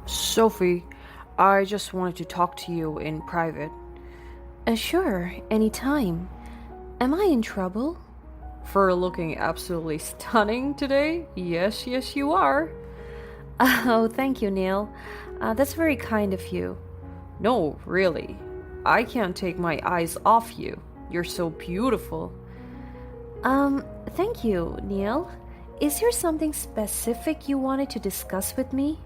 Sophie, I just wanted to talk to you in private. Sure, anytime. Am I in trouble? For looking absolutely stunning today? Yes, yes, you are. Oh, thank you, Neil. That's very kind of you. No, really. I can't take my eyes off you. You're so beautiful. Thank you, Neil. Is there something specific you wanted to discuss with me?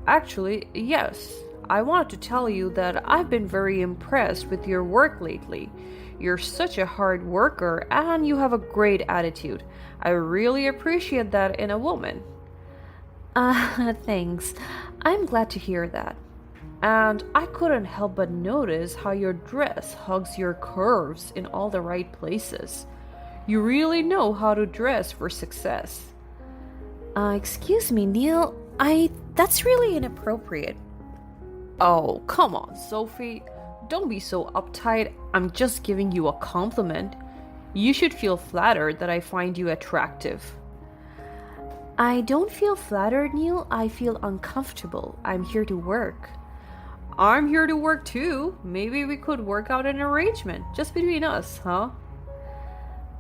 Actually, yes. I wanted to tell you that I've been very impressed with your work lately. You're such a hard worker and you have a great attitude. I really appreciate that in a woman. Thanks. I'm glad to hear that. And I couldn't help but notice how your dress hugs your curves in all the right places. You really know how to dress for success. Excuse me, Neil. That's really inappropriate. Oh, come on, Sophie. Don't be so uptight. I'm just giving you a compliment. You should feel flattered that I find you attractive. I don't feel flattered, Neil. I feel uncomfortable. I'm here to work. I'm here to work too. Maybe we could work out an arrangement just between us, huh?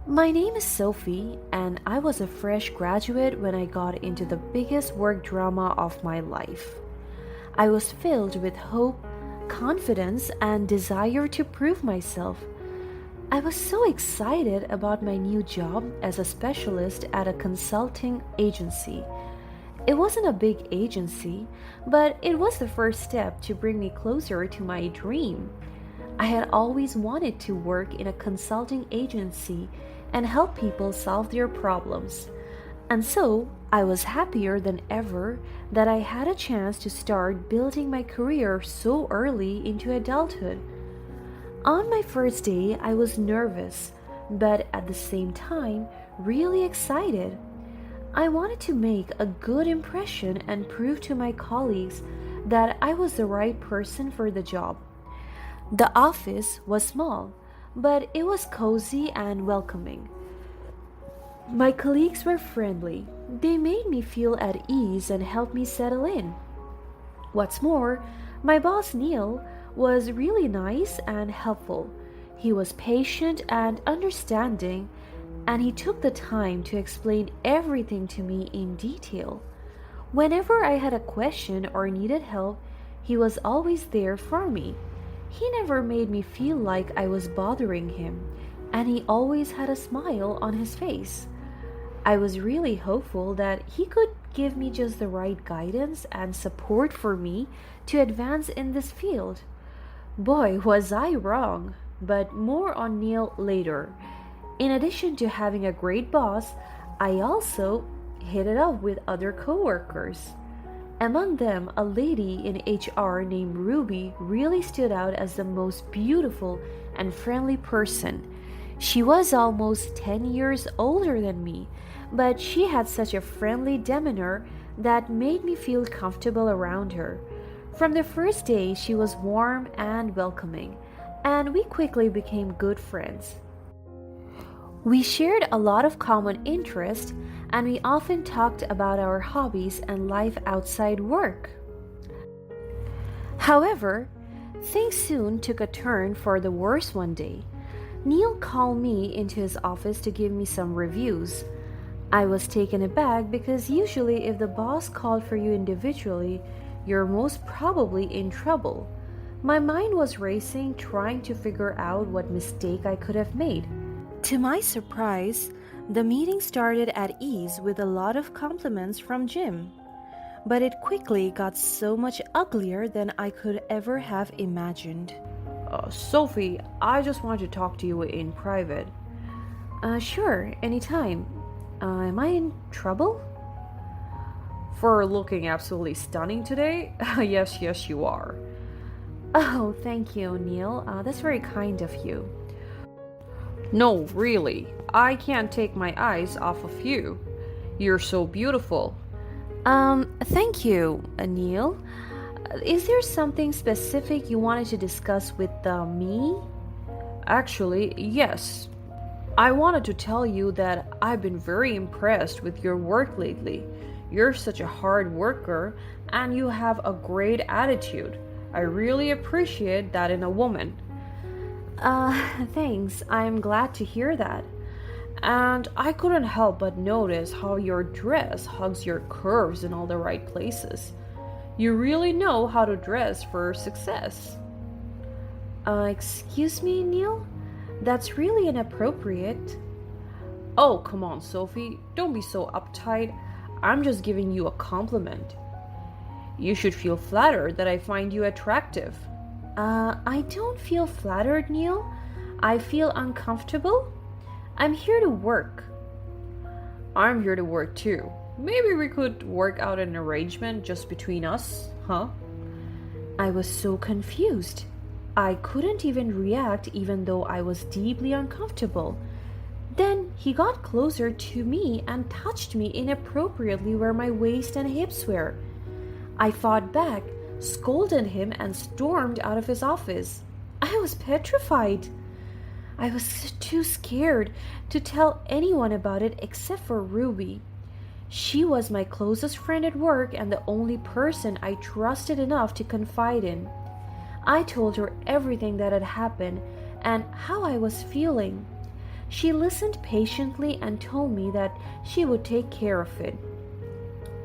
My name is Sophie, and I was a fresh graduate when I got into the biggest work drama of my life. I was filled with hope, confidence, and desire to prove myself. I was so excited about my new job as a specialist at a consulting agency. It wasn't a big agency, but it was the first step to bring me closer to my dream. I had always wanted to work in a consulting agency and help people solve their problems. And so, I was happier than ever that I had a chance to start building my career so early into adulthood. On my first day, I was nervous, but at the same time, really excited. I wanted to make a good impression and prove to my colleagues that I was the right person for the job. The office was small, but it was cozy and welcoming. My colleagues were friendly. They made me feel at ease and helped me settle in. What's more, my boss Neil was really nice and helpful. He was patient and understanding, and he took the time to explain everything to me in detail. Whenever I had a question or needed help, he was always there for me. He never made me feel like I was bothering him, and he always had a smile on his face. I was really hopeful that he could give me just the right guidance and support for me to advance in this field. Boy, was I wrong, but more on Neil later. In addition to having a great boss, I also hit it off with other coworkers. Among them, a lady in HR named Ruby really stood out as the most beautiful and friendly person. She was almost 10 years older than me, but she had such a friendly demeanor that made me feel comfortable around her. From the first day, she was warm and welcoming, and we quickly became good friends. We shared a lot of common interests, and we often talked about our hobbies and life outside work. However, things soon took a turn for the worse one day. Neil called me into his office to give me some reviews. I was taken aback because usually, if the boss called for you individually, you're most probably in trouble. My mind was racing, trying to figure out what mistake I could have made. To my surprise, the meeting started at ease with a lot of compliments from Jim. But it quickly got so much uglier than I could ever have imagined. Sophie, I just wanted to talk to you in private. Sure, anytime. Am I in trouble? For looking absolutely stunning today? Yes, yes, you are. Oh, thank you, Neil. That's very kind of you. No, really. I can't take my eyes off of you. You're so beautiful. Thank you, Neil. Is there something specific you wanted to discuss with me? Actually, yes. I wanted to tell you that I've been very impressed with your work lately. You're such a hard worker and you have a great attitude. I really appreciate that in a woman. Thanks. I'm glad to hear that. And I couldn't help but notice how your dress hugs your curves in all the right places. You really know how to dress for success. Excuse me, Neil? That's really inappropriate. Oh, come on, Sophie. Don't be so uptight. I'm just giving you a compliment. You should feel flattered that I find you attractive. I don't feel flattered, Neil. I feel uncomfortable. I'm here to work. I'm here to work too. Maybe we could work out an arrangement just between us, huh? I was so confused. I couldn't even react even though I was deeply uncomfortable. Then he got closer to me and touched me inappropriately where my waist and hips were. I fought back, scolded him, and stormed out of his office. I was petrified. I was too scared to tell anyone about it except for Ruby. She was my closest friend at work and the only person I trusted enough to confide in. I told her everything that had happened and how I was feeling. She listened patiently and told me that she would take care of it.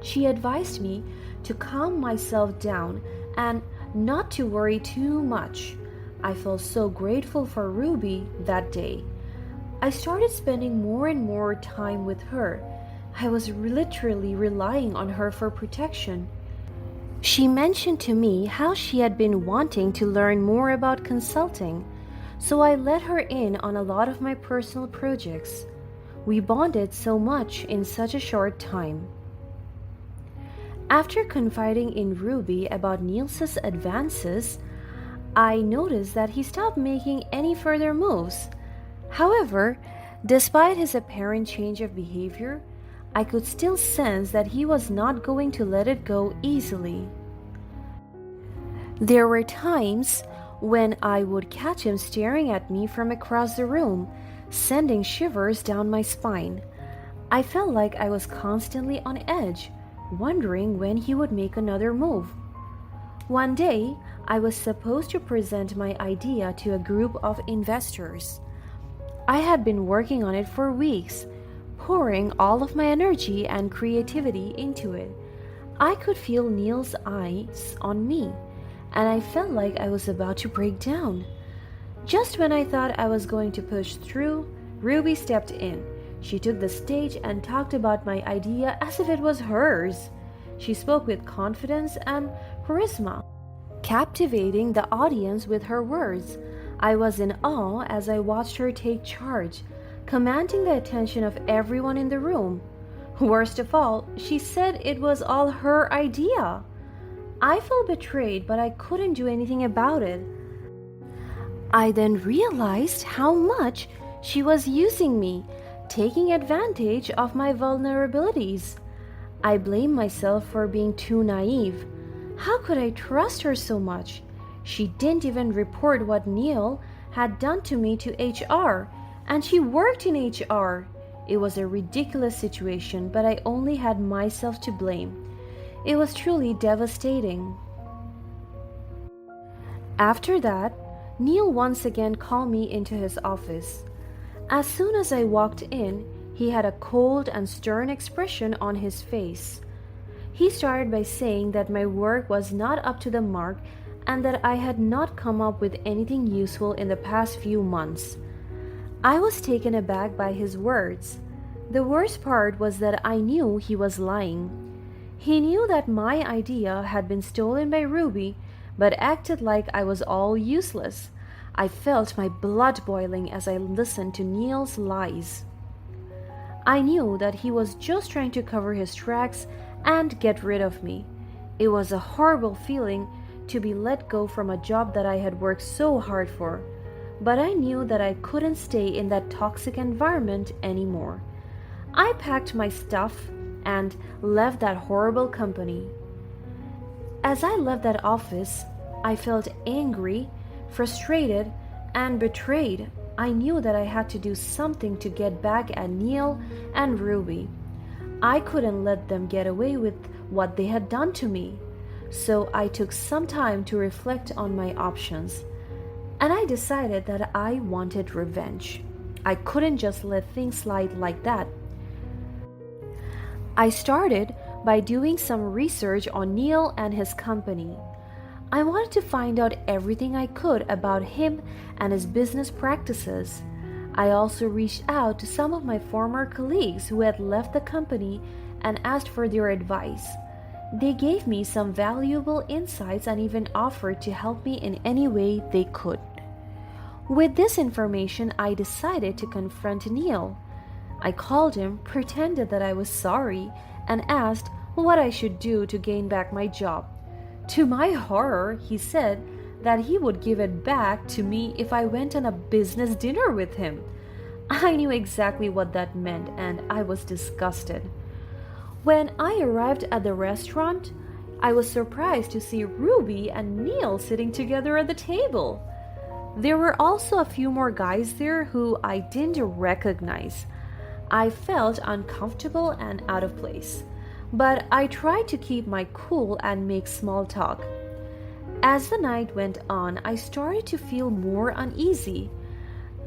She advised me to calm myself down and not to worry too much. I felt so grateful for Ruby that day. I started spending more and more time with her. I was literally relying on her for protection. She mentioned to me how she had been wanting to learn more about consulting, so I let her in on a lot of my personal projects. We bonded so much in such a short time. After confiding in Ruby about Niels's advances, I noticed that he stopped making any further moves. However, despite his apparent change of behavior, I could still sense that he was not going to let it go easily. There were times when I would catch him staring at me from across the room, sending shivers down my spine. I felt like I was constantly on edge, wondering when he would make another move. One day, I was supposed to present my idea to a group of investors. I had been working on it for weeks, pouring all of my energy and creativity into it. I could feel Neil's eyes on me, and I felt like I was about to break down. Just when I thought I was going to push through, Ruby stepped in. She took the stage and talked about my idea as if it was hers. She spoke with confidence and charisma, captivating the audience with her words. I was in awe as I watched her take charge, commanding the attention of everyone in the room. Worst of all, she said it was all her idea. I felt betrayed, but I couldn't do anything about it. I then realized how much she was using me, taking advantage of my vulnerabilities. I blamed myself for being too naive. How could I trust her so much? She didn't even report what Neil had done to me to HR, and she worked in HR. It was a ridiculous situation, but I only had myself to blame. It was truly devastating. After that, Neil once again called me into his office. As soon as I walked in, he had a cold and stern expression on his face. He started by saying that my work was not up to the mark and that I had not come up with anything useful in the past few months. I was taken aback by his words. The worst part was that I knew he was lying. He knew that my idea had been stolen by Ruby, but acted like I was all useless. I felt my blood boiling as I listened to Neil's lies. I knew that he was just trying to cover his tracks and get rid of me. It was a horrible feeling to be let go from a job that I had worked so hard for, but I knew that I couldn't stay in that toxic environment anymore. I packed my stuff and left that horrible company. As I left that office, I felt angry, frustrated, and betrayed. I knew that I had to do something to get back at Neil and Ruby. I couldn't let them get away with what they had done to me. So I took some time to reflect on my options, and I decided that I wanted revenge. I couldn't just let things slide like that. I started by doing some research on Neil and his company. I wanted to find out everything I could about him and his business practices. I also reached out to some of my former colleagues who had left the company and asked for their advice. They gave me some valuable insights and even offered to help me in any way they could. With this information, I decided to confront Neil. I called him, pretended that I was sorry, and asked what I should do to gain back my job. To my horror, he said that he would give it back to me if I went on a business dinner with him. I knew exactly what that meant, and I was disgusted. When I arrived at the restaurant, I was surprised to see Ruby and Neil sitting together at the table. There were also a few more guys there who I didn't recognize. I felt uncomfortable and out of place, but I tried to keep my cool and make small talk. As the night went on, I started to feel more uneasy.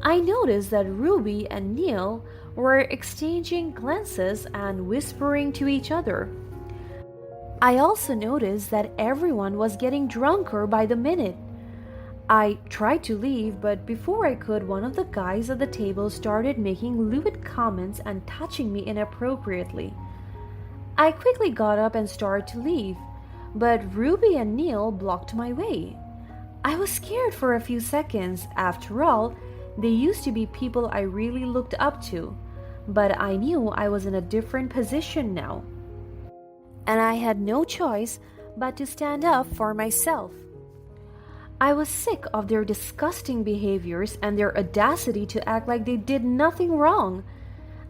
I noticed that Ruby and Neil were exchanging glances and whispering to each other. I also noticed that everyone was getting drunker by the minute. I tried to leave, but before I could, one of the guys at the table started making lewd comments and touching me inappropriately. I quickly got up and started to leave, but Ruby and Neil blocked my way. I was scared for a few seconds. After all, they used to be people I really looked up to, but I knew I was in a different position now, and I had no choice but to stand up for myself. I was sick of their disgusting behaviors and their audacity to act like they did nothing wrong.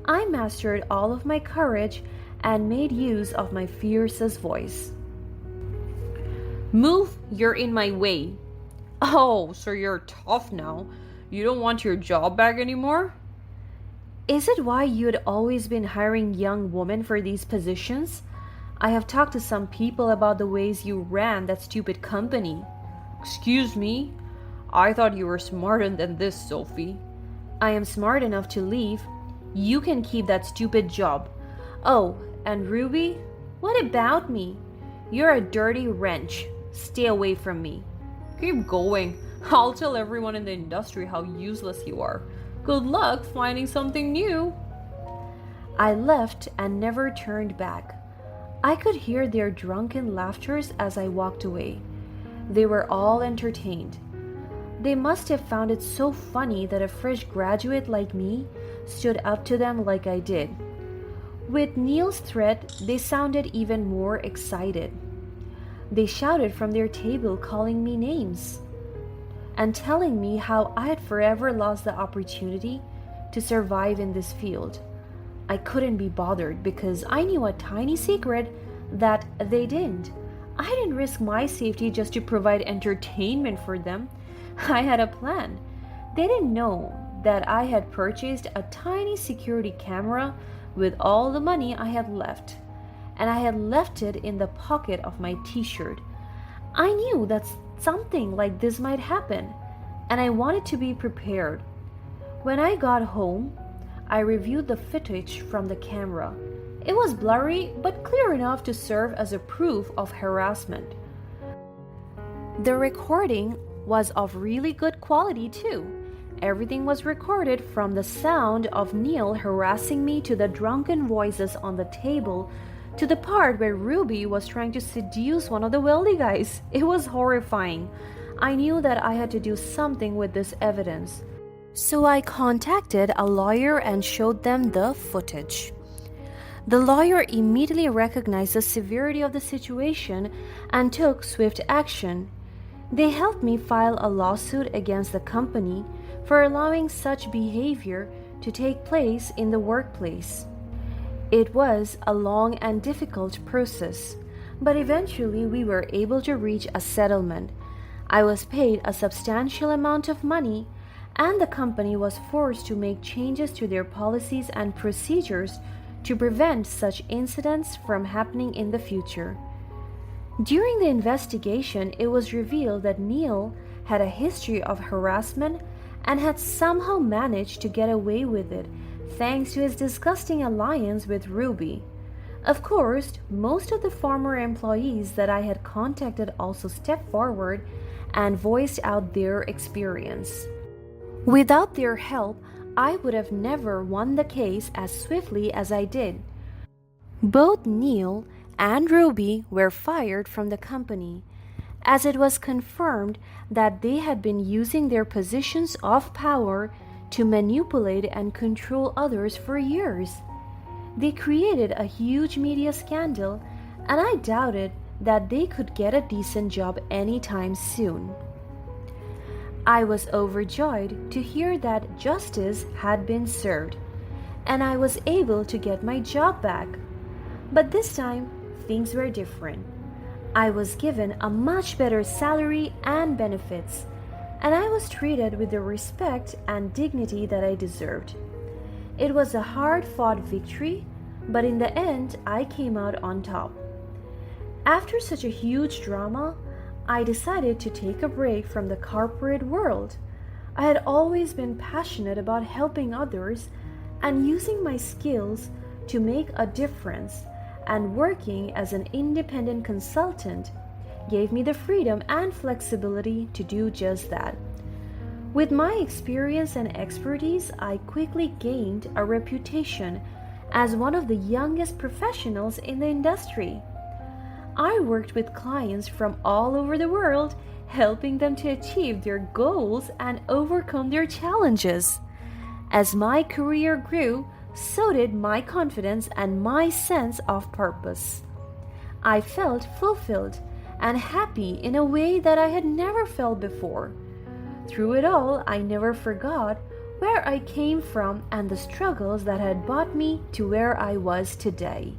I mastered all of my courage and made use of my fiercest voice. Move, you're in my way. Oh, so you're tough now. You don't want your job back anymore? Is it why you had always been hiring young women for these positions? I have talked to some people about the ways you ran that stupid company. Excuse me? I thought you were smarter than this, Sophie. I am smart enough to leave. You can keep that stupid job. Oh, and Ruby? What about me? You're a dirty wrench. Stay away from me. Keep going. I'll tell everyone in the industry how useless you are. Good luck finding something new. I left and never turned back. I could hear their drunken laughters as I walked away. They were all entertained. They must have found it so funny that a fresh graduate like me stood up to them like I did. With Neil's threat, they sounded even more excited. They shouted from their table, calling me names and telling me how I had forever lost the opportunity to survive in this field. I couldn't be bothered because I knew a tiny secret that they didn't. I didn't risk my safety just to provide entertainment for them. I had a plan. They didn't know that I had purchased a tiny security camera with all the money I had left, and I had left it in the pocket of my t-shirt. I knew that something like this might happen, and I wanted to be prepared. When I got home, I reviewed the footage from the camera. It was blurry, but clear enough to serve as a proof of harassment. The recording was of really good quality too. Everything was recorded, from the sound of Neil harassing me to the drunken voices on the table to the part where Ruby was trying to seduce one of the wealthy guys. It was horrifying. I knew that I had to do something with this evidence. So I contacted a lawyer and showed them the footage. The lawyer immediately recognized the severity of the situation and took swift action. They helped me file a lawsuit against the company for allowing such behavior to take place in the workplace. It was a long and difficult process, but eventually we were able to reach a settlement. I was paid a substantial amount of money, and the company was forced to make changes to their policies and procedures to prevent such incidents from happening in the future. During the investigation, it was revealed that Neil had a history of harassment and had somehow managed to get away with it thanks to his disgusting alliance with Ruby. Of course, most of the former employees that I had contacted also stepped forward and voiced out their experience. Without their help, I would have never won the case as swiftly as I did. Both Neil and Ruby were fired from the company, as it was confirmed that they had been using their positions of power to manipulate and control others for years. They created a huge media scandal, and I doubted that they could get a decent job anytime soon. I was overjoyed to hear that justice had been served, and I was able to get my job back. But this time, things were different. I was given a much better salary and benefits, and I was treated with the respect and dignity that I deserved. It was a hard-fought victory, but in the end, I came out on top. After such a huge drama, I decided to take a break from the corporate world. I had always been passionate about helping others and using my skills to make a difference, and working as an independent consultant gave me the freedom and flexibility to do just that. With my experience and expertise, I quickly gained a reputation as one of the youngest professionals in the industry. I worked with clients from all over the world, helping them to achieve their goals and overcome their challenges. As my career grew, so did my confidence and my sense of purpose. I felt fulfilled and happy in a way that I had never felt before. Through it all, I never forgot where I came from and the struggles that had brought me to where I was today.